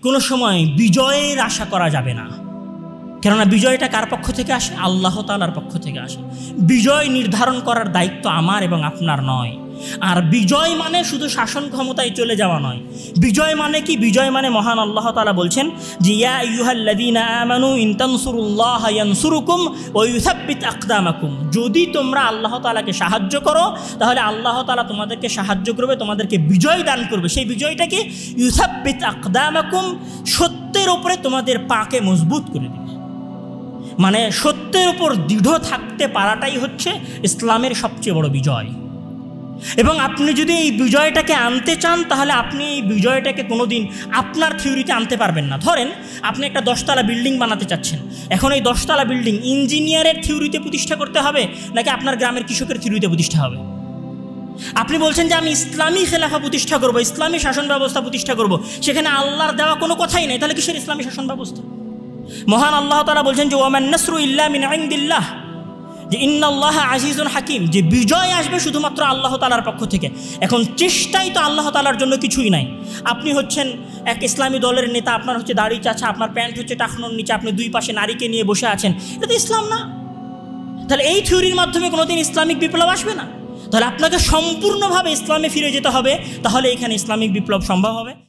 কোনো সময় বিজয়ের আশা করা যাবে না, কেননা বিজয়টা কার পক্ষ থেকে আসে? আল্লাহ তাআলার পক্ষ থেকে আসে। বিজয় নির্ধারণ করার দায়িত্ব আমার এবং আপনার নয়। আর বিজয় মানে শুধু শাসন ক্ষমতায় চলে যাওয়া নয়। বিজয় মানে কি? বিজয় মানে মহান আল্লাহ তাআলা বলছেন যে ইয়া আইয়ুহাল্লাযীনা আমানু ইন তানসুরুল্লাহা ইয়ানসুরুকুম ওয়া ইউসাব্বিত আকদামাকুম। যদি তোমরা আল্লাহ তাআলাকে সাহায্য করো তাহলে আল্লাহ তাআলা তোমাদেরকে সাহায্য করবে, তোমাদেরকে বিজয় দান করবে। সেই বিজয়টা কি? ইউসাব্বিত আকদামাকুম, সত্যের উপরে তোমাদের পাকে মজবুত করে দেবে। মানে সত্যের উপর দৃঢ় থাকতে পারাটাই হচ্ছে ইসলামের সবচেয়ে বড় বিজয়। এবং আপনি যদি এই বিজয়টাকে আনতে চান তাহলে আপনি এই বিজয়টাকে কোনোদিন আপনার থিওরিতে আনতে পারবেন না। ধরেন আপনি একটা 10তলা বিল্ডিং বানাতে চাচ্ছেন, এখন এই 10তলা বিল্ডিং ইঞ্জিনিয়ারের থিওরিতে প্রতিষ্ঠা করতে হবে নাকি আপনার গ্রামের কৃষকের থিওরিতে প্রতিষ্ঠা হবে? আপনি বলছেন যে আমি ইসলামী খেলাফা প্রতিষ্ঠা করব, ইসলামী শাসন ব্যবস্থা প্রতিষ্ঠা করব, সেখানে আল্লাহর দেওয়া কোনো কথাই নেই, তাহলে কিসের ইসলামী শাসন ব্যবস্থা? মহান আল্লাহ তাআলা বলছেন যে ওয়ামান নাসরু ইল্লা মিন ইনদিল্লাহ, যে ইন্নাল্লাহা আজিজুন হাকিম, যে বিজয় আসবে শুধুমাত্র আল্লাহ তাআলার পক্ষ থেকে। এখন চেষ্টাই তো আল্লাহ তাআলার জন্য কিছুই নাই। আপনি হচ্ছেন এক ইসলামী দলের নেতা, আপনার হচ্ছে দাড়ি চাচা, আপনার প্যান্ট হচ্ছে টাকনোর নিচে, আপনি দুই পাশে নারীকে নিয়ে বসে আছেন, এটা তো ইসলাম না। তাহলে এই থিওরির মাধ্যমে কোনোদিন ইসলামিক বিপ্লব আসবে না। তাহলে আপনাকে সম্পূর্ণভাবে ইসলামে ফিরে যেতে হবে, তাহলে এখানে ইসলামিক বিপ্লব সম্ভব হবে।